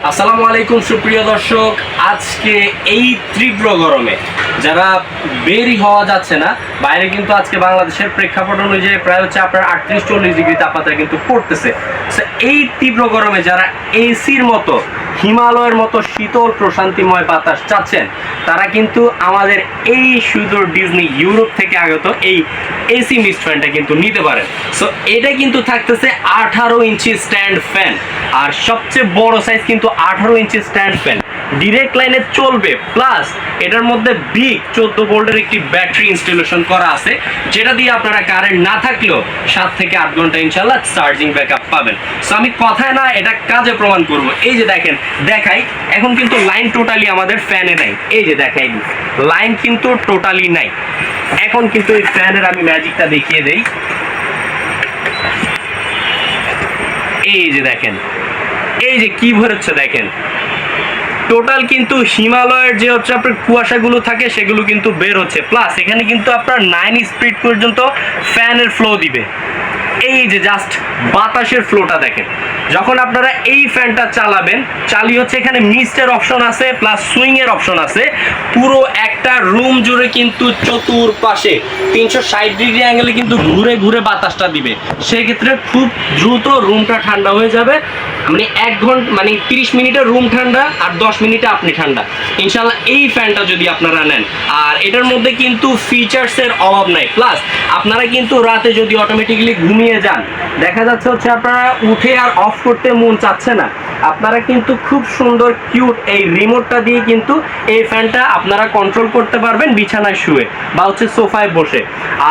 আসসালামু আলাইকুম সুপ্রিয় দর্শক, আজকে এই তীব্র গরমে যারা বেরই হওয়া যাচ্ছে না বাইরে, কিন্তু আজকে বাংলাদেশের প্রেক্ষাপট অনুযায়ী প্রায় হচ্ছে আপনার 38-40 ডিগ্রি তাপমাত্রা কিন্তু পড়তেছে। এই তীব্র গরমে যারা এসির মতো হিমালয়ের মতো শীতল প্রশান্তিময় বাতাস চাচ্ছেন, তারা কিন্তু আমাদের এই সুদূর ডিজনি ইউরোপ থেকে আগত এই এসি মিস্ট ফ্যানটা কিন্তু নিতে পারেন। সো এটা কিন্তু থাকতেছে 18 ইঞ্চি স্ট্যান্ড ফ্যান, আর সবচেয়ে বড় সাইজ কিন্তু 18 ইঞ্চি স্ট্যান্ড ফ্যান, ডিরেক্ট লাইনে চলবে। প্লাস এটার মধ্যে বিগ 14 ভোল্টের একটি ব্যাটারি ইনস্টলেশন করা আছে, যেটা দিয়ে আপনারা কারেন্ট না থাকলেও 7 থেকে 8 ঘন্টা ইনশাল্লাহ চার্জিং ব্যাকআপ পাবেন। সো আমি কথায় না, এটা কাজে প্রমাণ করব। এই যে দেখেন, দেখাই, এখন কিন্তু লাইন টোটালি আমাদের ফ্যানে নাই। এই যে দেখাই, লাইন কিন্তু টোটালি নাই। এখন কিন্তু এই ফ্যানের আমি ম্যাজিকটা দেখিয়ে দেই। এই যে দেখেন, এই যে কি ভরেছে দেখেন, টোটাল কিন্তু হিমালয়ের যে হচ্ছে আপনার কুয়াশাগুলো থাকে সেগুলো কিন্তু বের হচ্ছে। প্লাস এখানে কিন্তু আপনার 9 স্পিড পর্যন্ত ফ্যানের ফ্লো দিবে। এই যে জাস্ট বাতাসের ফ্লোটা দেখেন। যখন আপনারা এই ফ্যানটা চালাবেন, চালিয়ে হচ্ছে এখানে মিস্টের অপশন আছে, প্লাস সুইং এর অপশন আছে। পুরো একটা রুম জুড়ে কিন্তু চতুর্পাশে 360 ডিগ্রি অ্যাঙ্গেলে কিন্তু ঘুরে ঘুরে বাতাসটা দিবে। সেক্ষেত্রে খুব দ্রুত রুমটা ঠান্ডা হয়ে যাবে। মানে 1 ঘন্টা, মানে 30 মিনিটে রুম ঠান্ডা আর 10 মিনিটে আপনি ঠান্ডা ইনশাল্লাহ এই ফ্যানটা যদি আপনারা নেন। আর এটার মধ্যে কিন্তু ফিচার্সের অভাব নাই। প্লাস আপনারা কিন্তু রাতে যদি অটোমেটিক্যালি ঘুমিয়ে যান, দেখা যাচ্ছে হচ্ছে আপনারা উঠে আর অফ করতে মন চাচ্ছে না, আপনারা কিন্তু খুব সুন্দর কিউট এই রিমোটটা দিয়ে কিন্তু এই ফ্যানটা আপনারা কন্ট্রোল করতে পারবেন বিছানায় শুয়ে বা হচ্ছে সোফায় বসে।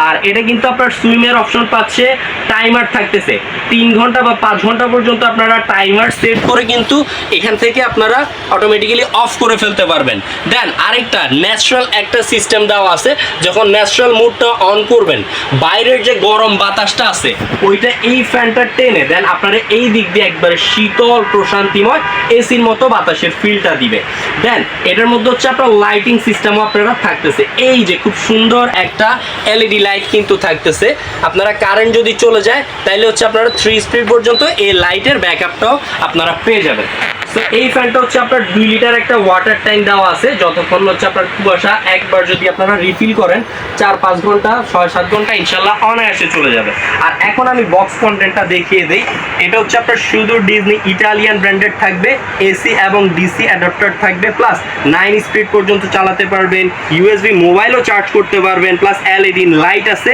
আর এটা কিন্তু আপনার সুইমের অপশন পাচ্ছে, টাইমার থাকতেছে 3 ঘন্টা বা 5 ঘন্টা পর্যন্ত আপনারা টাইমার সেট করে কিন্তু এখান থেকে আপনারা অটোমেটিক্যালি অফ করে ফেলতে পারবেন। দেন আরেকটা ন্যাচারাল একটা সিস্টেম দেওয়া আছে, যখন ন্যাচারাল মুডটা অন করবেন, বাইরের যে গরম বাতাসটা আছে ওইটা এই ফ্যানটা টেনে দেন আপনারা এই দিক দিয়ে একবারে শীতল প্রশান্তিময় এসির মতো বাতাসের ফিলটা দিবে। দেন এটার মধ্যে হচ্ছে আপনার লাইটিং সিস্টেমও আপনারা থাকতেছে। এই যে খুব সুন্দর একটা এলইডি লাইট কিন্তু থাকতেছে। আপনারা কারেন্ট যদি চলে যায় তাহলে হচ্ছে আপনারা 3 স্পিড পর্যন্ত এই লাইটের ব্যাকআপটাও আপনারা পেয়ে যাবেন। তো এই ফ্যানটা হচ্ছে আপনার 2 লিটার একটা ওয়াটার ট্যাঙ্ক দেওয়া আছে। যতক্ষণ হচ্ছে আপনার কুয়াশা, একবার যদি আপনারা রিফিল করেন 4-5 ঘন্টা 6-7 ঘন্টা ইনশাল্লাহ অনায়াসে চলে যাবে। আর এখন আমি বক্স কন্টেন্টটা দেখিয়ে দিই। এটা হচ্ছে আপনার শুধু ডিজনি ইটালিয়ান ব্র্যান্ডেড থাকবে, এসি এবং ডিসি অ্যাডাপ্টার থাকবে, প্লাস 9 স্পিড পর্যন্ত চালাতে পারবেন, ইউএসবি মোবাইলও চার্জ করতে পারবেন, প্লাস এলইডি লাইট আছে।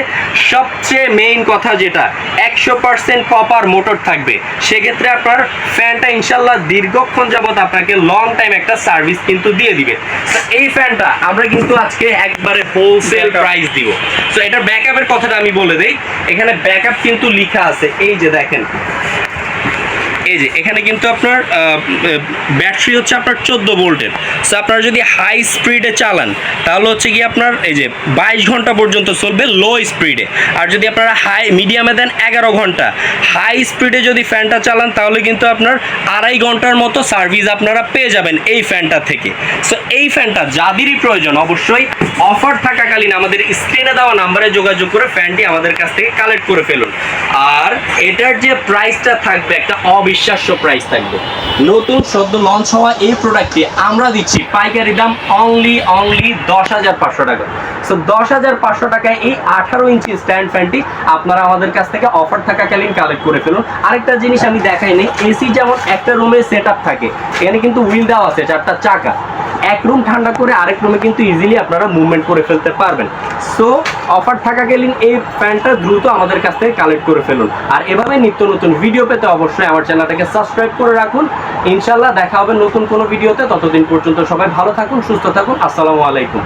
সবচেয়ে মেইন কথা যেটা, 100% কপার মোটর থাকবে। সেক্ষেত্রে আপনার ফ্যানটা ইনশাল্লাহ দীর্ঘক্ষণ যাবত আপনাকে লং টাইম একটা সার্ভিস কিন্তু দিয়ে দিবে। তো এই ফ্যানটা আমরা কিন্তু আজকে একবারে হোলসেল প্রাইস দিব। তো এটার ব্যাকআপের কথাটা আমি বলে দেই। এখানে ব্যাকআপ কিন্তু লেখা আছে, এই যে দেখেন, এই যে এখানে কিন্তু আপনার ব্যাটারি হচ্ছে আপনার 14 ভোল্টের। সো আপনারা যদি হাই স্পিডে চালান তাহলে হচ্ছে কি আপনার এই যে 22 ঘন্টা পর্যন্ত চলবে লো স্পিডে। আর যদি আপনারা হাই মিডিয়ামে দেন 11 ঘন্টা। হাই স্পিডে যদি ফ্যানটা চালান তাহলে কিন্তু আপনার 2.5 ঘন্টার মতো সার্ভিস আপনারা পেয়ে যাবেন এই ফ্যানটা থেকে। সো এই ফ্যানটা যাদেরই প্রয়োজন অবশ্যই অফার থাকাকালীন আমাদের স্ক্রিনে দেওয়া নাম্বারে যোগাযোগ করে ফ্যানটি আমাদের কাছ থেকে কালেক্ট করে ফেলুন। আর এটার যে প্রাইসটা থাকবে একটা অবিশ্বাস্য প্রাইস থাকবে। নতুন সদ্য লঞ্চ হওয়া এই প্রোডাক্টটি আমরা দিচ্ছি পাইকারি দাম অনলি 10,500 টাকা। সো 10,500 টাকায় এই 18 ইঞ্চি স্ট্যান্ড ফ্যানটি আপনারা আমাদের কাছ থেকে অফার থাকাকালীন কালেক্ট করে ফেলুন। আরেকটা জিনিস আমি দেখাইনি, এসি যেমন একটা রুমে সেট আপ থাকে, এখানে কিন্তু হুইল দেওয়া আছে 4টা চাকা। এক রুম ঠান্ডা করে আরেক রুমে কিন্তু ইজিলি আপনারা মুভমেন্ট করে ফেলতে পারবেন। সো অফার থাকাকালীন এই ফ্যানটা দ্রুত আমাদের কাছ থেকে কালেক্ট করে ফেলুন। আর এভাবে নিত্য নতুন ভিডিও পেতে অবশ্যই আমার চ্যানেলটাকে সাবস্ক্রাইব করে রাখুন। ইনশাল্লাহ দেখা হবে নতুন কোনো ভিডিওতে। ততদিন পর্যন্ত সবাই ভালো থাকুন, সুস্থ থাকুন। আসসালামু আলাইকুম।